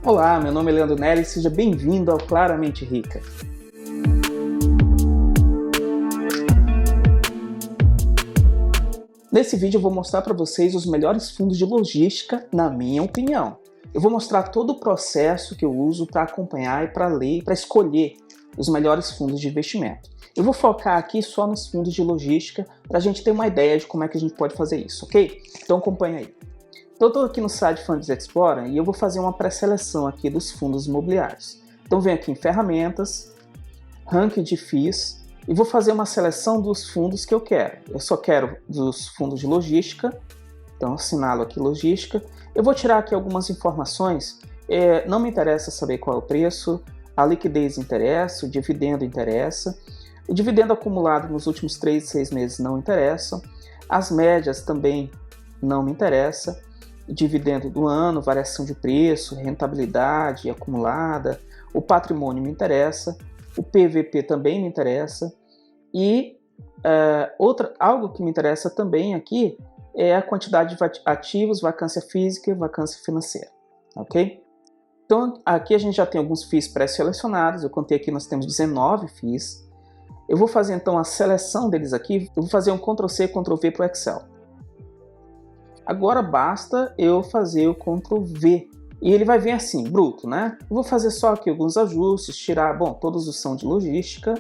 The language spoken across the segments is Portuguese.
Olá, meu nome é Leandro Nelli e seja bem-vindo ao Claramente Rica. Nesse vídeo eu vou mostrar para vocês os melhores fundos de logística, na minha opinião. Eu vou mostrar todo o processo que eu uso para acompanhar e para ler, para escolher os melhores fundos de investimento. Eu vou focar aqui só nos fundos de logística para a gente ter uma ideia de como é que a gente pode fazer isso, ok? Então acompanha aí. Então eu estou aqui no site Funds Explorer e eu vou fazer uma pré-seleção aqui dos fundos imobiliários. Então venho aqui em ferramentas, ranking de FIIs e vou fazer uma seleção dos fundos que eu quero. Eu só quero dos fundos de logística, então assinalo aqui logística. Eu vou tirar aqui algumas informações, não me interessa saber qual é o preço, a liquidez interessa, o dividendo interessa, o dividendo acumulado nos últimos 3 e 6 meses não interessa, as médias também não me interessa, o dividendo do ano, variação de preço, rentabilidade acumulada, o patrimônio me interessa, o PVP também me interessa e algo que me interessa também aqui é a quantidade de ativos, vacância física e vacância financeira, ok? Então aqui a gente já tem alguns FIIs pré-selecionados, eu contei aqui, nós temos 19 FIIs. Eu vou fazer então a seleção deles aqui, eu vou fazer um Ctrl+C, Ctrl+V para o Excel. Agora basta eu fazer o Ctrl+V e ele vai vir assim, bruto, né? Eu vou fazer só aqui alguns ajustes, tirar, bom, todos são de logística,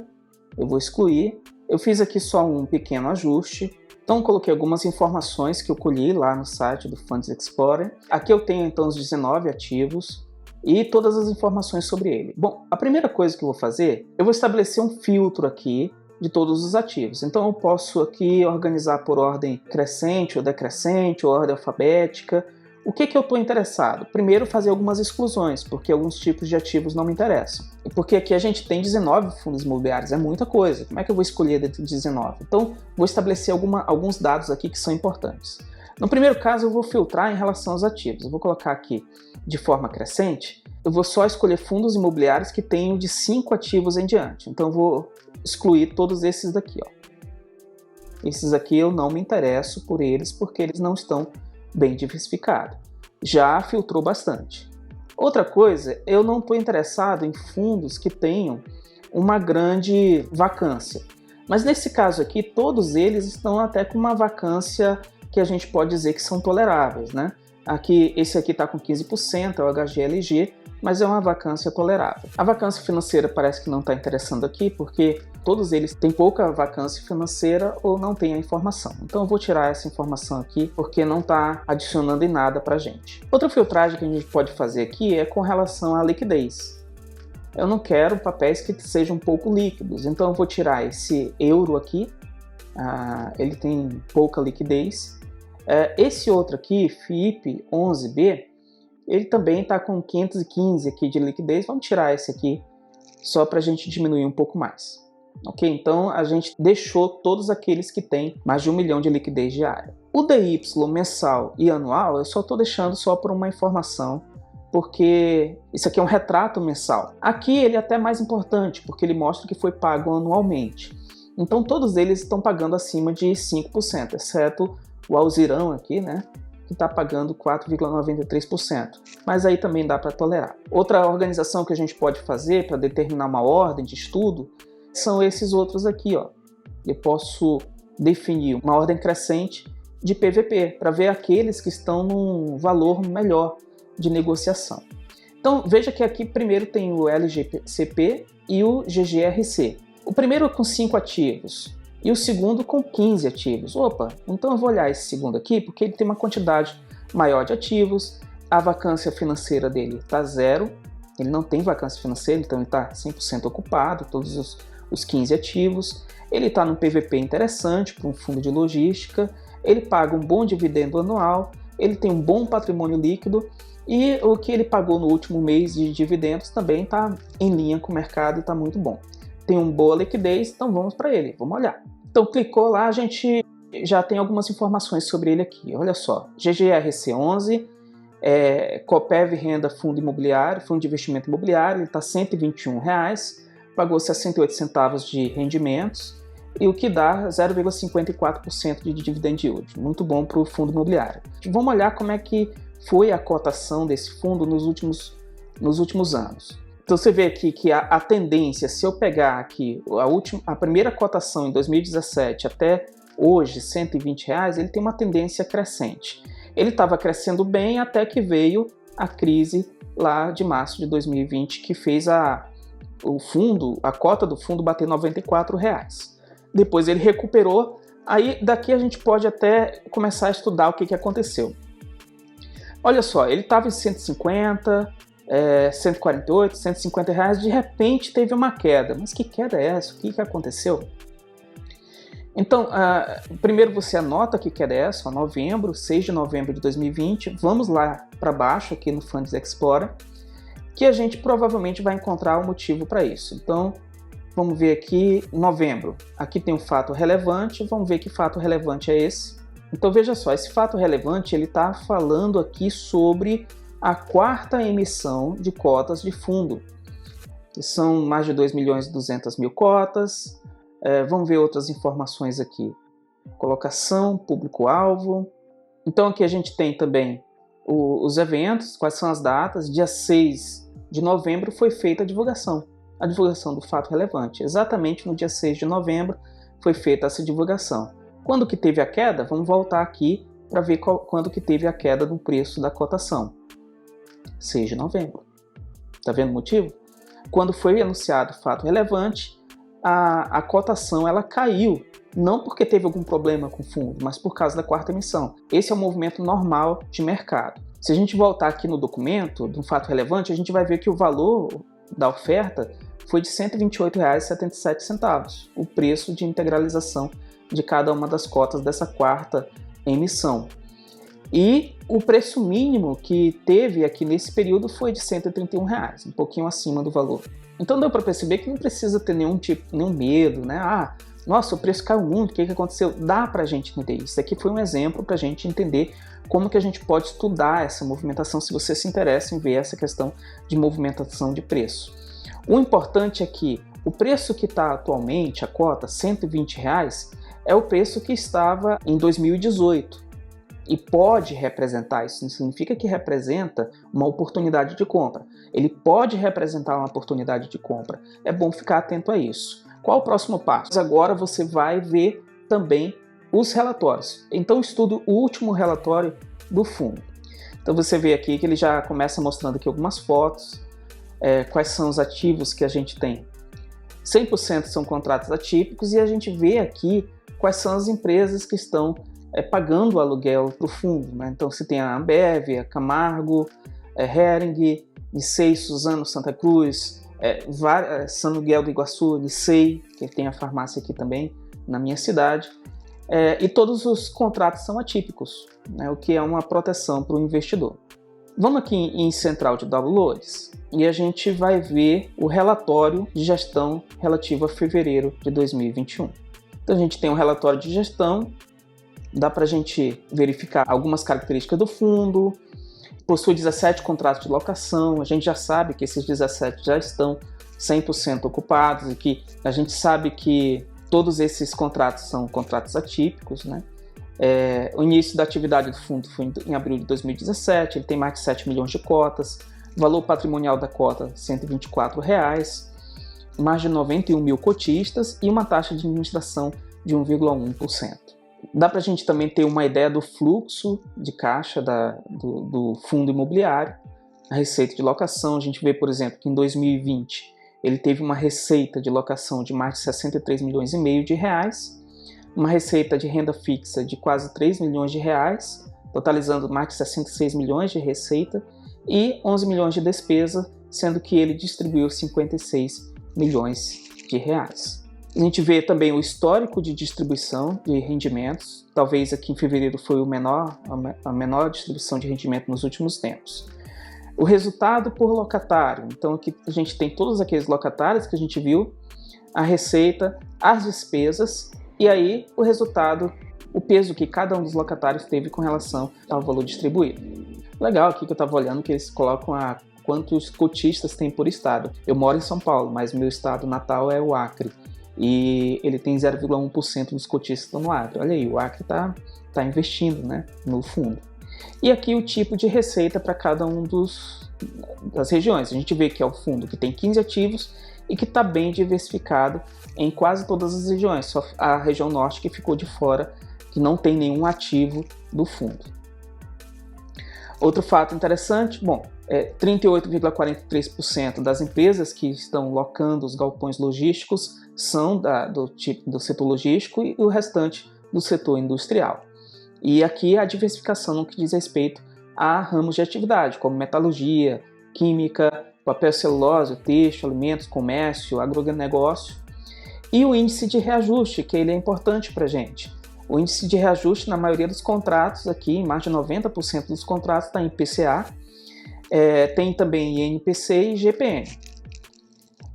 eu vou excluir. Eu fiz aqui só um pequeno ajuste, então coloquei algumas informações que eu colhi lá no site do Funds Explorer. Aqui eu tenho então os 19 ativos e todas as informações sobre ele. Bom, a primeira coisa que eu vou fazer, eu vou estabelecer um filtro aqui de todos os ativos. Então eu posso aqui organizar por ordem crescente ou decrescente, ou ordem alfabética. O que eu estou interessado? Primeiro, fazer algumas exclusões, porque alguns tipos de ativos não me interessam. E porque aqui a gente tem 19 fundos imobiliários, é muita coisa. Como é que eu vou escolher dentro de 19? Então, vou estabelecer alguns dados aqui que são importantes. No primeiro caso, eu vou filtrar em relação aos ativos. Eu vou colocar aqui de forma crescente. Eu vou só escolher fundos imobiliários que tenham de 5 ativos em diante. Então, eu vou excluir todos esses daqui, ó. Esses aqui eu não me interesso por eles porque eles não estão bem diversificados. Já filtrou bastante. Outra coisa, eu não estou interessado em fundos que tenham uma grande vacância. Mas nesse caso aqui, todos eles estão até com uma vacância que a gente pode dizer que são toleráveis, né? Aqui, esse aqui está com 15%, é o HGLG, mas é uma vacância tolerável. A vacância financeira parece que não está interessando aqui, porque todos eles têm pouca vacância financeira ou não têm a informação. Então eu vou tirar essa informação aqui, porque não está adicionando em nada para a gente. Outra filtragem que a gente pode fazer aqui é com relação à liquidez. Eu não quero papéis que sejam pouco líquidos, então eu vou tirar esse euro aqui, ele tem pouca liquidez. Esse outro aqui, FIIP 11B, ele também está com 515 aqui de liquidez. Vamos tirar esse aqui só para a gente diminuir um pouco mais. Ok? Então a gente deixou todos aqueles que têm mais de 1 milhão de liquidez diária. O DY mensal e anual eu só estou deixando só por uma informação, porque isso aqui é um retrato mensal. Aqui ele é até mais importante, porque ele mostra que foi pago anualmente. Então todos eles estão pagando acima de 5%, exceto o Alzirão aqui, né? Que está pagando 4,93%, mas aí também dá para tolerar. Outra organização que a gente pode fazer para determinar uma ordem de estudo são esses outros aqui, ó. Eu posso definir uma ordem crescente de PVP para ver aqueles que estão num valor melhor de negociação. Então veja que aqui primeiro tem o LGCP e o GGRC. O primeiro com 5 ativos. E o segundo com 15 ativos. Opa, então eu vou olhar esse segundo aqui porque ele tem uma quantidade maior de ativos, a vacância financeira dele está 0, ele não tem vacância financeira, então ele está 100% ocupado, todos os 15 ativos, ele está num PVP interessante para um fundo de logística, ele paga um bom dividendo anual, ele tem um bom patrimônio líquido e o que ele pagou no último mês de dividendos também está em linha com o mercado e está muito bom. Tem uma boa liquidez, então vamos para ele, vamos olhar. Então clicou lá, a gente já tem algumas informações sobre ele aqui. Olha só, GGRC11, Copév Renda Fundo Imobiliário, Fundo de Investimento Imobiliário, ele está R$ 121, pagou 68 centavos de rendimentos, e o que dá 0,54% de dividend yield. Muito bom para o fundo imobiliário. Vamos olhar como é que foi a cotação desse fundo nos últimos nos últimos anos. Então você vê aqui que a tendência, se eu pegar aqui a primeira cotação em 2017 até hoje, R$120, ele tem uma tendência crescente. Ele estava crescendo bem até que veio a crise lá de março de 2020, que fez a cota do fundo bater R$94. Depois ele recuperou, aí daqui a gente pode até começar a estudar o que aconteceu. Olha só, ele estava em 150, 148, R$150, de repente teve uma queda. Mas que queda é essa? O que aconteceu? Então, primeiro você anota que queda é essa, novembro, 6 de novembro de 2020. Vamos lá para baixo aqui no Funds Explorer, que a gente provavelmente vai encontrar um motivo para isso. Então, vamos ver aqui, novembro. Aqui tem um fato relevante, vamos ver que fato relevante é esse. Então veja só, esse fato relevante ele está falando aqui sobre a quarta emissão de cotas de fundo. Que são mais de 2.200.000 cotas. Vamos ver outras informações aqui. Colocação, público-alvo. Então aqui a gente tem também os eventos, quais são as datas. Dia 6 de novembro foi feita a divulgação do fato relevante. Exatamente no dia 6 de novembro foi feita essa divulgação. Quando que teve a queda? Vamos voltar aqui para ver quando que teve a queda do preço da cotação. 6 de novembro. Tá vendo o motivo? Quando foi anunciado o fato relevante, a cotação ela caiu. Não porque teve algum problema com o fundo, mas por causa da quarta emissão. Esse é um movimento normal de mercado. Se a gente voltar aqui no documento do fato relevante, a gente vai ver que o valor da oferta foi de R$ 128,77, o preço de integralização de cada uma das cotas dessa quarta emissão. E o preço mínimo que teve aqui nesse período foi de R$ 131, um pouquinho acima do valor. Então deu para perceber que não precisa ter nenhum medo, né? Nossa, o preço caiu muito, o que aconteceu? Dá para a gente entender. Isso aqui foi um exemplo para a gente entender como que a gente pode estudar essa movimentação, se você se interessa em ver essa questão de movimentação de preço. O importante é que o preço que está atualmente, a cota, R$ 120, é o preço que estava em 2018 e pode representar, isso não significa que representa uma oportunidade de compra, ele pode representar uma oportunidade de compra, é bom ficar atento a isso. Qual o próximo passo? Agora você vai ver também os relatórios, então estudo o último relatório do fundo. Então você vê aqui que ele já começa mostrando aqui algumas fotos, quais são os ativos que a gente tem. 100% são contratos atípicos e a gente vê aqui quais são as empresas que estão pagando o aluguel para o fundo, né? Então você tem a Ambev, a Camargo, Hering, Nicei, Suzano, Santa Cruz, São Miguel do Iguaçu, Nicei, que tem a farmácia aqui também na minha cidade, e todos os contratos são atípicos, né? O que é uma proteção para o investidor. Vamos aqui em central de downloads e a gente vai ver o relatório de gestão relativo a fevereiro de 2021. Então a gente tem um relatório de gestão, dá para a gente verificar algumas características do fundo, possui 17 contratos de locação, a gente já sabe que esses 17 já estão 100% ocupados e que a gente sabe que todos esses contratos são contratos atípicos, né? O início da atividade do fundo foi em abril de 2017, ele tem mais de 7 milhões de cotas, valor patrimonial da cota R$ 124, mais de 91 mil cotistas e uma taxa de administração de 1,1%. Dá para a gente também ter uma ideia do fluxo de caixa do fundo imobiliário, a receita de locação. A gente vê, por exemplo, que em 2020 ele teve uma receita de locação de mais de 63 milhões e meio de reais, uma receita de renda fixa de quase 3 milhões de reais, totalizando mais de 66 milhões de receita e 11 milhões de despesa, sendo que ele distribuiu 56 milhões de reais. A gente vê também o histórico de distribuição de rendimentos, talvez aqui em fevereiro foi a menor distribuição de rendimento nos últimos tempos. O resultado por locatário, então aqui a gente tem todos aqueles locatários que a gente viu, a receita, as despesas e aí o resultado, o peso que cada um dos locatários teve com relação ao valor distribuído. Legal aqui que eu estava olhando que eles colocam quantos cotistas tem por estado. Eu moro em São Paulo, mas meu estado natal é o Acre. E ele tem 0,1% dos cotistas no Acre. Olha aí, o Acre está investindo, né, no fundo. E aqui o tipo de receita para cada um dos das regiões. A gente vê que é o fundo que tem 15 ativos e que está bem diversificado em quase todas as regiões, só a região norte que ficou de fora, que não tem nenhum ativo do fundo. Outro fato interessante, 38,43% das empresas que estão locando os galpões logísticos são do setor logístico e o restante do setor industrial. E aqui a diversificação no que diz respeito a ramos de atividade, como metalurgia, química, papel celulose, têxtil, alimentos, comércio, agronegócio. E o índice de reajuste, que ele é importante para a gente. O índice de reajuste, na maioria dos contratos aqui, mais de 90% dos contratos está em IPCA, tem também INPC e GPM.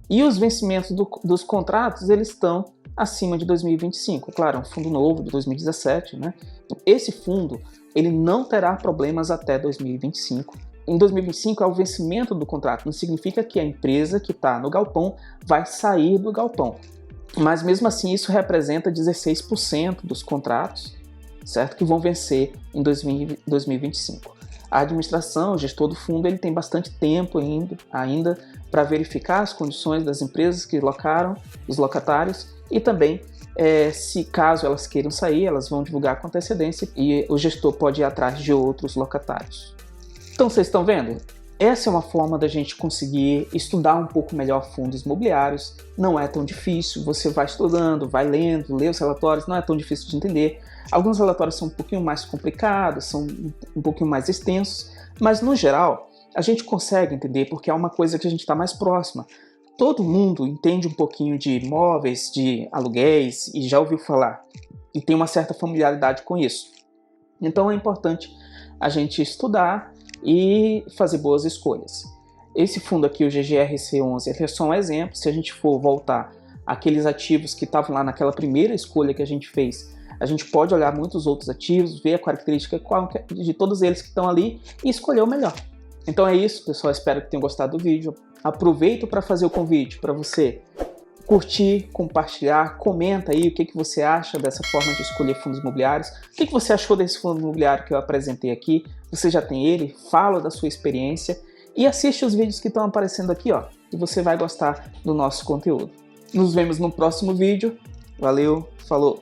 E os vencimentos dos contratos, eles estão acima de 2025. É claro, é um fundo novo de 2017, né? Esse fundo, ele não terá problemas até 2025. Em 2025 é o vencimento do contrato, não significa que a empresa que está no galpão vai sair do galpão. Mas mesmo assim isso representa 16% dos contratos, certo? Que vão vencer em 2025. A administração, o gestor do fundo, ele tem bastante tempo ainda para verificar as condições das empresas que locaram, os locatários, e também, se caso elas queiram sair, elas vão divulgar com antecedência e o gestor pode ir atrás de outros locatários. Então vocês estão vendo? Essa é uma forma da gente conseguir estudar um pouco melhor fundos imobiliários. Não é tão difícil, você vai estudando, vai lendo, lê os relatórios, não é tão difícil de entender. Alguns relatórios são um pouquinho mais complicados, são um pouquinho mais extensos, mas no geral a gente consegue entender porque é uma coisa que a gente está mais próxima. Todo mundo entende um pouquinho de imóveis, de aluguéis e já ouviu falar e tem uma certa familiaridade com isso. Então é importante a gente estudar e fazer boas escolhas. Esse fundo aqui, o GGRC11, é só um exemplo. Se a gente for voltar àqueles ativos que estavam lá naquela primeira escolha que a gente fez, a gente pode olhar muitos outros ativos, ver a característica de todos eles que estão ali e escolher o melhor. Então é isso, pessoal. Espero que tenham gostado do vídeo. Aproveito para fazer o convite para você curtir, compartilhar, comenta aí o que você acha dessa forma de escolher fundos imobiliários, o que você achou desse fundo imobiliário que eu apresentei aqui, você já tem ele, fala da sua experiência e assiste os vídeos que estão aparecendo aqui, e você vai gostar do nosso conteúdo. Nos vemos no próximo vídeo, valeu, falou!